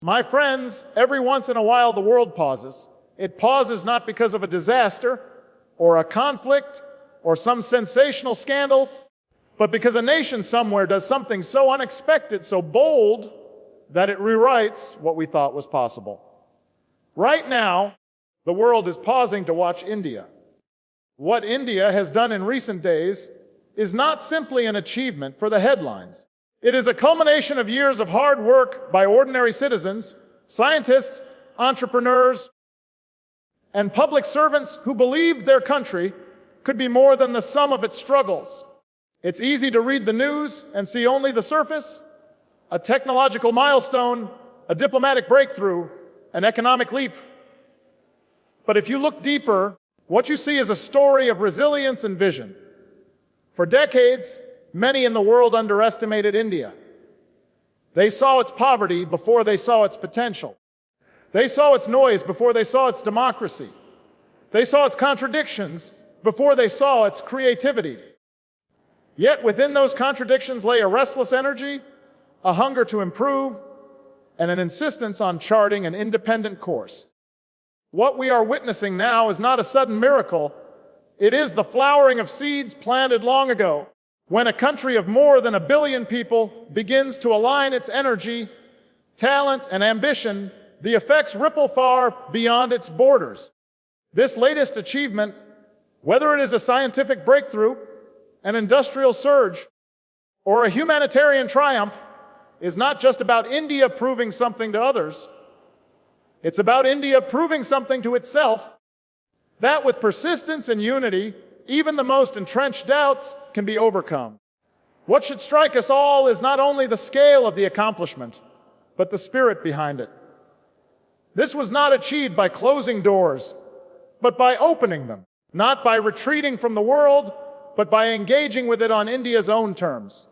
My friends, every once in a while the world pauses. It pauses not because of a disaster, or a conflict, or some sensational scandal, but because a nation somewhere does something so unexpected, so bold, that it rewrites what we thought was possible. Right now, the world is pausing to watch India. What India has done in recent days is not simply an achievement for the headlines. It is a culmination of years of hard work by ordinary citizens, scientists, entrepreneurs, and public servants who believed their country could be more than the sum of its struggles. It's easy to read the news and see only the surface, a technological milestone, a diplomatic breakthrough, an economic leap. But if you look deeper, what you see is a story of resilience and vision. For decades, many in the world underestimated India. They saw its poverty before they saw its potential. They saw its noise before they saw its democracy. They saw its contradictions before they saw its creativity. Yet within those contradictions lay a restless energy, a hunger to improve, and an insistence on charting an independent course. What we are witnessing now is not a sudden miracle. It is the flowering of seeds planted long ago. When a country of more than 1 billion people begins to align its energy, talent, and ambition, the effects ripple far beyond its borders. This latest achievement, whether it is a scientific breakthrough, an industrial surge, or a humanitarian triumph, is not just about India proving something to others. It's about India proving something to itself, that with persistence and unity, even the most entrenched doubts can be overcome. What should strike us all is not only the scale of the accomplishment, but the spirit behind it. This was not achieved by closing doors, but by opening them, not by retreating from the world, but by engaging with it on India's own terms,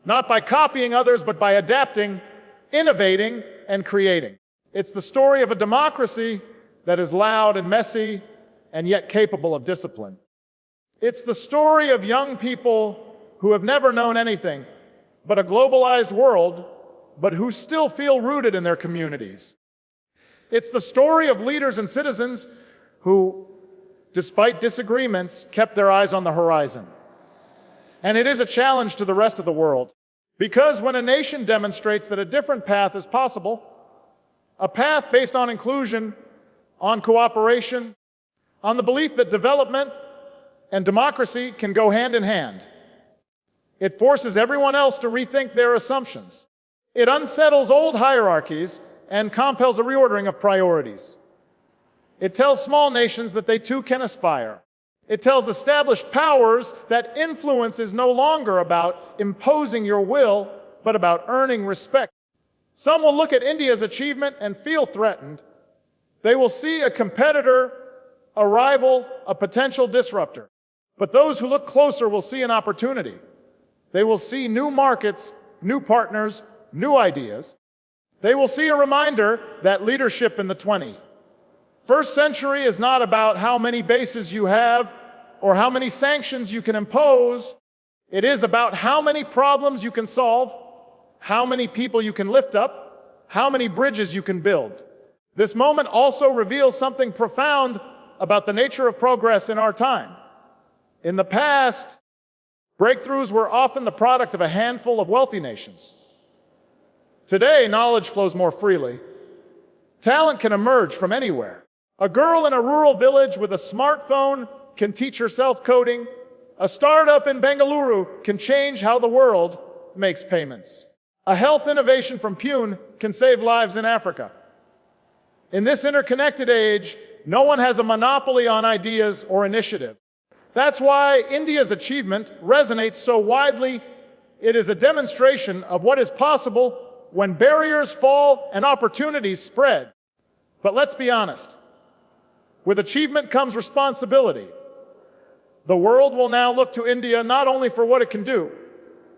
not by copying others, but by adapting, innovating, and creating. It's the story of a democracy that is loud and messy and yet capable of discipline. It's the story of young people who have never known anything but a globalized world, but who still feel rooted in their communities. It's the story of leaders and citizens who, despite disagreements, kept their eyes on the horizon. And it is a challenge to the rest of the world, because when a nation demonstrates that a different path is possible, a path based on inclusion, on cooperation, on the belief that development and democracy can go hand in hand, it forces everyone else to rethink their assumptions. It unsettles old hierarchies and compels a reordering of priorities. It tells small nations that they too can aspire. It tells established powers that influence is no longer about imposing your will, but about earning respect. Some will look at India's achievement and feel threatened. They will see a competitor, a rival, a potential disruptor. But those who look closer will see an opportunity. They will see new markets, new partners, new ideas. They will see a reminder that leadership in the 21st century is not about how many bases you have or how many sanctions you can impose. It is about how many problems you can solve, how many people you can lift up, how many bridges you can build. This moment also reveals something profound about the nature of progress in our time. In the past, breakthroughs were often the product of a handful of wealthy nations. Today, knowledge flows more freely. Talent can emerge from anywhere. A girl in a rural village with a smartphone can teach herself coding. A startup in Bengaluru can change how the world makes payments. A health innovation from Pune can save lives in Africa. In this interconnected age, no one has a monopoly on ideas or initiative. That's why India's achievement resonates so widely. It is a demonstration of what is possible when barriers fall and opportunities spread. But let's be honest. With achievement comes responsibility. The world will now look to India not only for what it can do,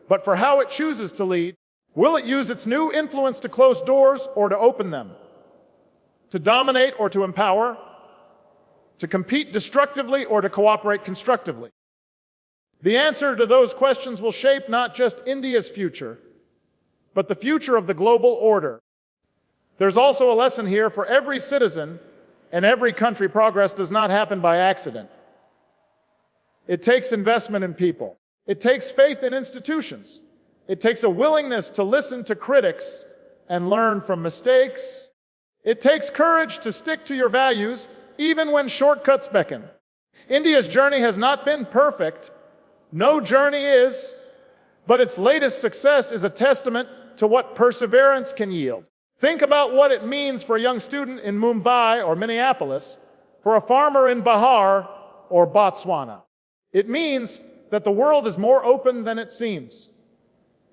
but for how it chooses to lead. Will it use its new influence to close doors or to open them? To dominate or to empower? To compete destructively or to cooperate constructively? The answer to those questions will shape not just India's future, but the future of the global order. There's also a lesson here for every citizen and every country. Progress does not happen by accident. It takes investment in people. It takes faith in institutions. It takes a willingness to listen to critics and learn from mistakes. It takes courage to stick to your values even when shortcuts beckon. India's journey has not been perfect. No journey is, but its latest success is a testament to what perseverance can yield. Think about what it means for a young student in Mumbai or Minneapolis, for a farmer in Bihar or Botswana. It means that the world is more open than it seems.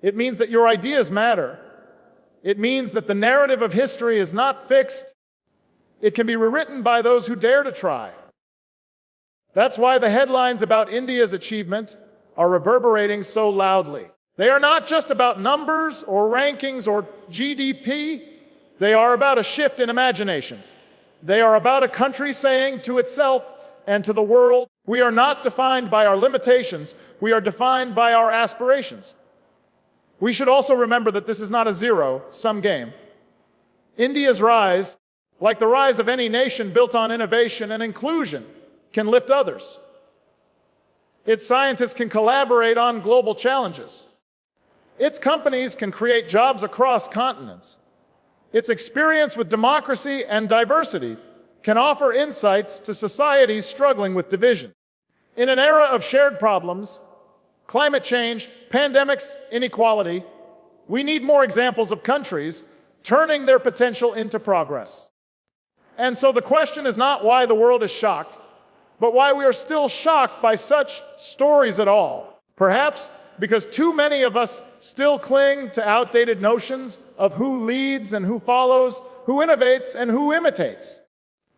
It means that your ideas matter. It means that the narrative of history is not fixed. It can be rewritten by those who dare to try. That's why the headlines about India's achievement are reverberating so loudly. They are not just about numbers or rankings or GDP. They are about a shift in imagination. They are about a country saying to itself and to the world, we are not defined by our limitations. We are defined by our aspirations. We should also remember that this is not a zero-sum game. India's rise, like the rise of any nation built on innovation and inclusion, can lift others. Its scientists can collaborate on global challenges. Its companies can create jobs across continents. Its experience with democracy and diversity can offer insights to societies struggling with division. In an era of shared problems, climate change, pandemics, inequality, we need more examples of countries turning their potential into progress. And so the question is not why the world is shocked, but why we are still shocked by such stories at all. Perhaps because too many of us still cling to outdated notions of who leads and who follows, who innovates and who imitates.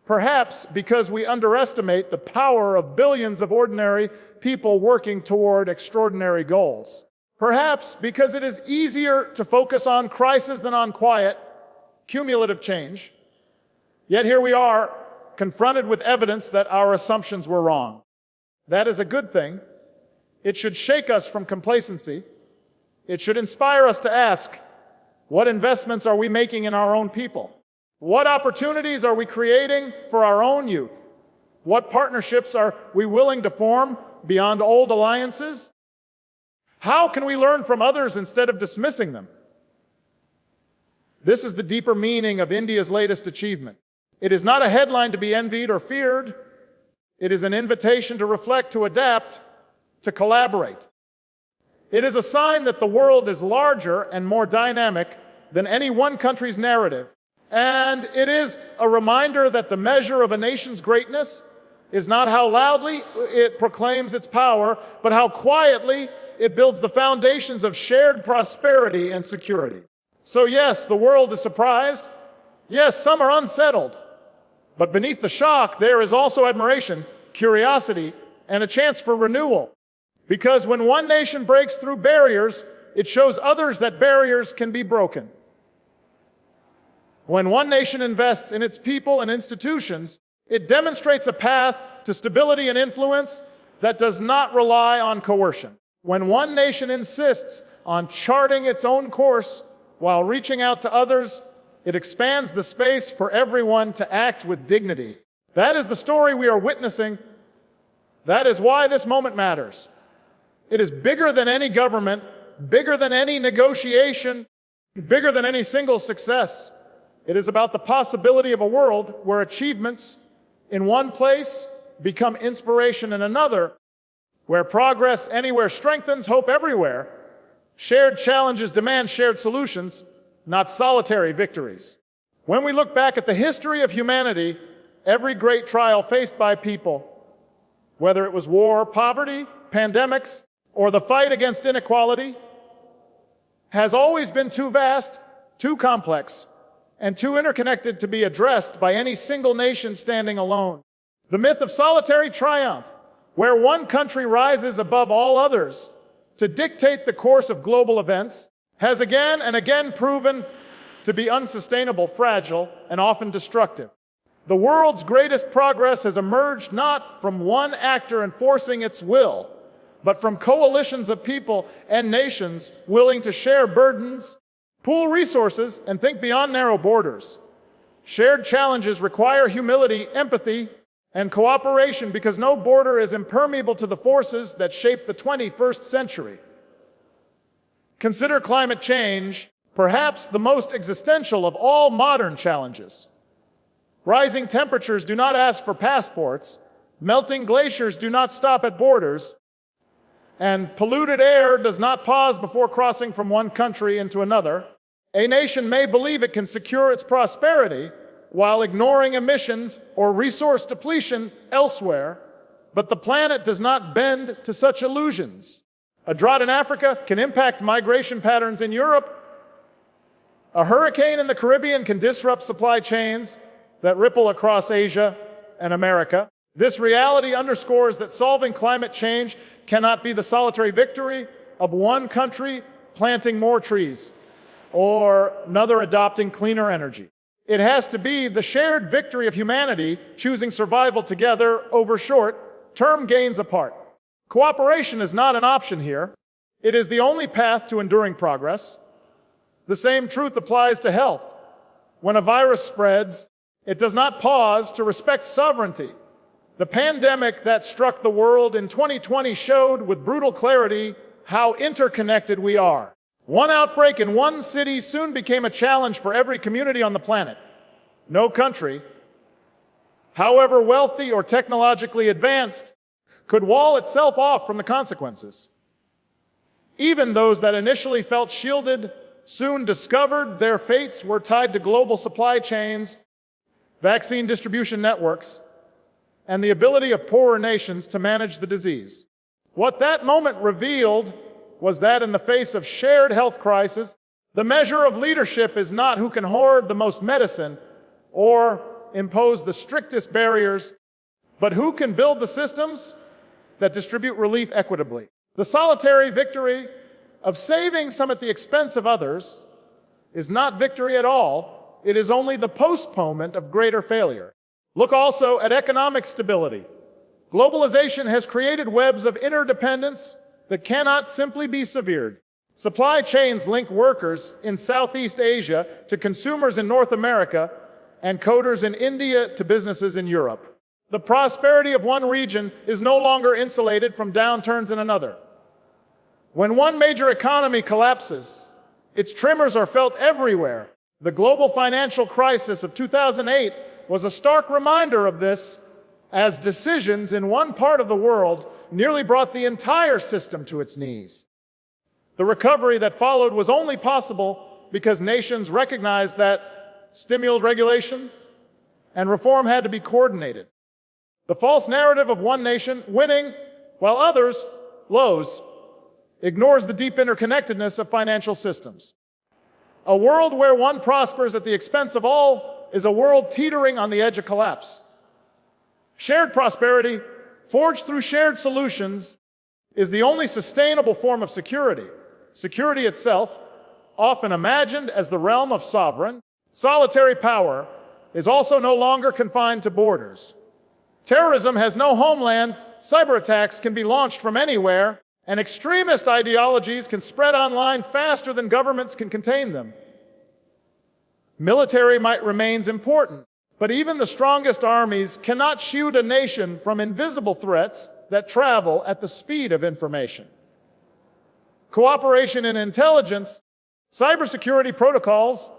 Perhaps because we underestimate the power of billions of ordinary people working toward extraordinary goals. Perhaps because it is easier to focus on crisis than on quiet, cumulative change. Yet here we are, confronted with evidence that our assumptions were wrong. That is a good thing. It should shake us from complacency. It should inspire us to ask, what investments are we making in our own people? What opportunities are we creating for our own youth? What partnerships are we willing to form beyond old alliances? How can we learn from others instead of dismissing them? This is the deeper meaning of India's latest achievement. It is not a headline to be envied or feared. It is an invitation to reflect, to adapt, to collaborate. It is a sign that the world is larger and more dynamic than any one country's narrative. And it is a reminder that the measure of a nation's greatness is not how loudly it proclaims its power, but how quietly it builds the foundations of shared prosperity and security. So yes, the world is surprised. Yes, some are unsettled. But beneath the shock, there is also admiration, curiosity, and a chance for renewal. Because when one nation breaks through barriers, it shows others that barriers can be broken. When one nation invests in its people and institutions, it demonstrates a path to stability and influence that does not rely on coercion. When one nation insists on charting its own course while reaching out to others, it expands the space for everyone to act with dignity. That is the story we are witnessing. That is why this moment matters. It is bigger than any government, bigger than any negotiation, bigger than any single success. It is about the possibility of a world where achievements in one place become inspiration in another, where progress anywhere strengthens hope everywhere. Shared challenges demand shared solutions, not solitary victories. When we look back at the history of humanity, every great trial faced by people, whether it was war, poverty, pandemics, or the fight against inequality, has always been too vast, too complex, and too interconnected to be addressed by any single nation standing alone. The myth of solitary triumph, where one country rises above all others to dictate the course of global events, has again and again proven to be unsustainable, fragile, and often destructive. The world's greatest progress has emerged not from one actor enforcing its will, but from coalitions of people and nations willing to share burdens, pool resources, and think beyond narrow borders. Shared challenges require humility, empathy, and cooperation because no border is impermeable to the forces that shape the 21st century. Consider climate change, perhaps the most existential of all modern challenges. Rising temperatures do not ask for passports, melting glaciers do not stop at borders, and polluted air does not pause before crossing from one country into another. A nation may believe it can secure its prosperity while ignoring emissions or resource depletion elsewhere, but the planet does not bend to such illusions. A drought in Africa can impact migration patterns in Europe. A hurricane in the Caribbean can disrupt supply chains that ripple across Asia and America. This reality underscores that solving climate change cannot be the solitary victory of one country planting more trees or another adopting cleaner energy. It has to be the shared victory of humanity choosing survival together over short-term gains apart. Cooperation is not an option here. It is the only path to enduring progress. The same truth applies to health. When a virus spreads, it does not pause to respect sovereignty. The pandemic that struck the world in 2020 showed with brutal clarity how interconnected we are. One outbreak in one city soon became a challenge for every community on the planet. No country, however wealthy or technologically advanced, could wall itself off from the consequences. Even those that initially felt shielded soon discovered their fates were tied to global supply chains, vaccine distribution networks, and the ability of poorer nations to manage the disease. What that moment revealed was that in the face of shared health crisis, the measure of leadership is not who can hoard the most medicine or impose the strictest barriers, but who can build the systems that distribute relief equitably. The solitary victory of saving some at the expense of others is not victory at all. It is only the postponement of greater failure. Look also at economic stability. Globalization has created webs of interdependence that cannot simply be severed. Supply chains link workers in Southeast Asia to consumers in North America and coders in India to businesses in Europe. The prosperity of one region is no longer insulated from downturns in another. When one major economy collapses, its tremors are felt everywhere. The global financial crisis of 2008 was a stark reminder of this, as decisions in one part of the world nearly brought the entire system to its knees. The recovery that followed was only possible because nations recognized that stimulus regulation and reform had to be coordinated. The false narrative of one nation winning while others lose ignores the deep interconnectedness of financial systems. A world where one prospers at the expense of all is a world teetering on the edge of collapse. Shared prosperity, forged through shared solutions, is the only sustainable form of security. Security itself, often imagined as the realm of sovereign, solitary power, is also no longer confined to borders. Terrorism has no homeland, cyber attacks can be launched from anywhere, and extremist ideologies can spread online faster than governments can contain them. Military might remains important, but even the strongest armies cannot shield a nation from invisible threats that travel at the speed of information. Cooperation in intelligence, cybersecurity protocols,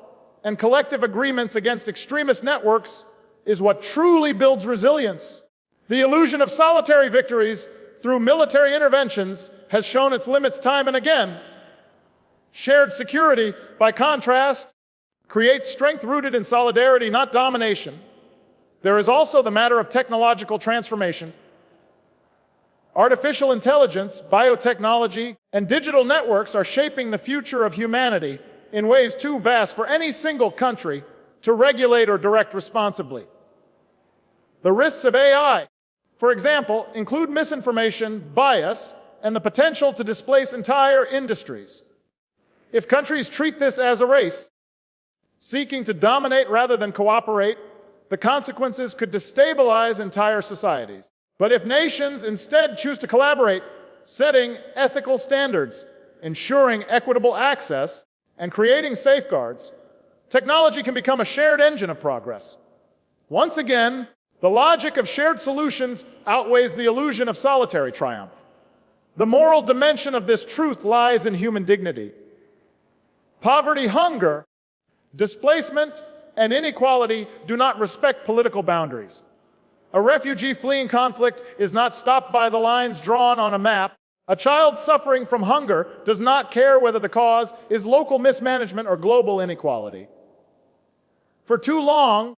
and collective agreements against extremist networks is what truly builds resilience. The illusion of solitary victories through military interventions has shown its limits time and again. Shared security, by contrast, creates strength rooted in solidarity, not domination. There is also the matter of technological transformation. Artificial intelligence, biotechnology, and digital networks are shaping the future of humanity in ways too vast for any single country to regulate or direct responsibly. The risks of AI, for example, include misinformation, bias, and the potential to displace entire industries. If countries treat this as a race, seeking to dominate rather than cooperate, the consequences could destabilize entire societies. But if nations instead choose to collaborate, setting ethical standards, ensuring equitable access, and creating safeguards, Technology can become a shared engine of progress. Once again, the logic of shared solutions outweighs the illusion of solitary triumph. The moral dimension of this truth lies in human dignity. Poverty, hunger, displacement, and inequality do not respect political boundaries. A refugee fleeing conflict is not stopped by the lines drawn on a map. A child suffering from hunger does not care whether the cause is local mismanagement or global inequality. For too long,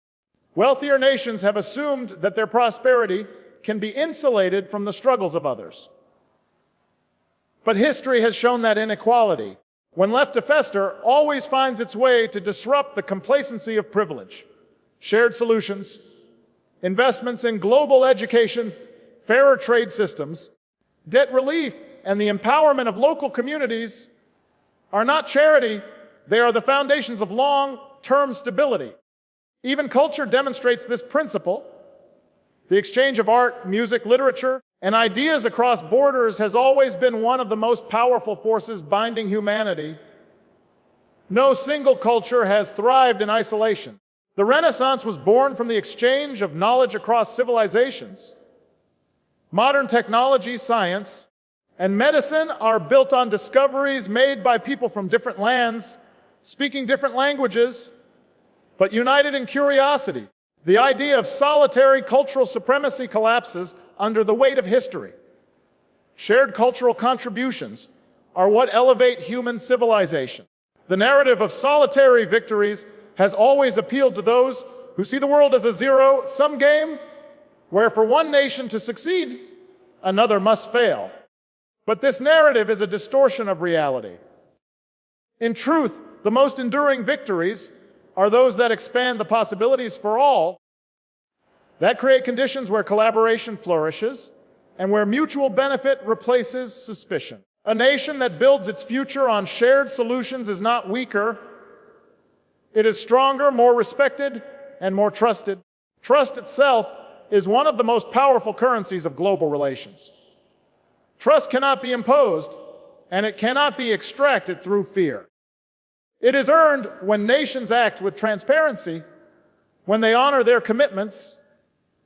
wealthier nations have assumed that their prosperity can be insulated from the struggles of others. But history has shown that inequality, when left to fester, always finds its way to disrupt the complacency of privilege. Shared solutions, investments in global education, fairer trade systems, debt relief, and the empowerment of local communities are not charity, they are the foundations of long-term stability. Even culture demonstrates this principle. The exchange of art, music, literature, and ideas across borders has always been one of the most powerful forces binding humanity. No single culture has thrived in isolation. The Renaissance was born from the exchange of knowledge across civilizations. Modern technology, science, and medicine are built on discoveries made by people from different lands, speaking different languages, but united in curiosity. The idea of solitary cultural supremacy collapses under the weight of history. Shared cultural contributions are what elevate human civilization. The narrative of solitary victories has always appealed to those who see the world as a zero-sum game, where for one nation to succeed, another must fail. But this narrative is a distortion of reality. In truth, the most enduring victories are those that expand the possibilities for all, that create conditions where collaboration flourishes and where mutual benefit replaces suspicion. A nation that builds its future on shared solutions is not weaker. It is stronger, more respected, and more trusted. Trust itself is one of the most powerful currencies of global relations. Trust cannot be imposed, and it cannot be extracted through fear. It is earned when nations act with transparency, when they honor their commitments,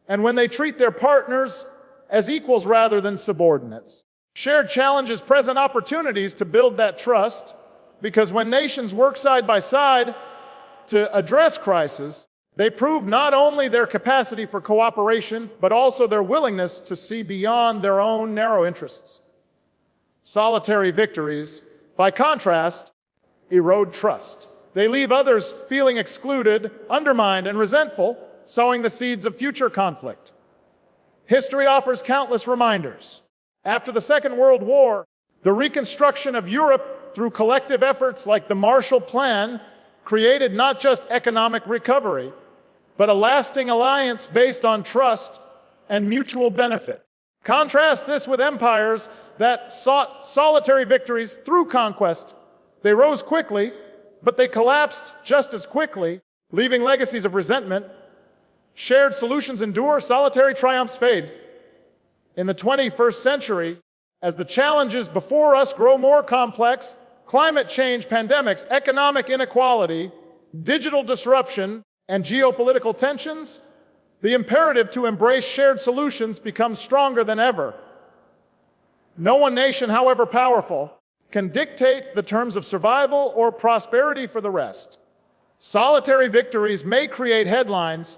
and when they treat their partners as equals rather than subordinates. Shared challenges present opportunities to build that trust, because when nations work side by side to address crises, they prove not only their capacity for cooperation, but also their willingness to see beyond their own narrow interests. Solitary victories, by contrast, erode trust. They leave others feeling excluded, undermined, and resentful, sowing the seeds of future conflict. History offers countless reminders. After the Second World War, the reconstruction of Europe through collective efforts like the Marshall Plan created not just economic recovery, but a lasting alliance based on trust and mutual benefit. Contrast this with empires that sought solitary victories through conquest. They rose quickly, but they collapsed just as quickly, leaving legacies of resentment. Shared solutions endure, solitary triumphs fade. In the 21st century, as the challenges before us grow more complex, climate change, pandemics, economic inequality, digital disruption, and geopolitical tensions, the imperative to embrace shared solutions becomes stronger than ever. No one nation, however powerful, can dictate the terms of survival or prosperity for the rest. Solitary victories may create headlines,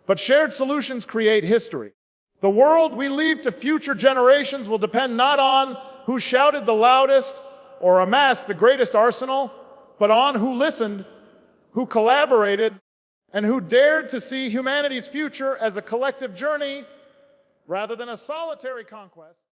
but shared solutions create history. The world we leave to future generations will depend not on who shouted the loudest or amassed the greatest arsenal, but on who listened, who collaborated, and who dared to see humanity's future as a collective journey rather than a solitary conquest.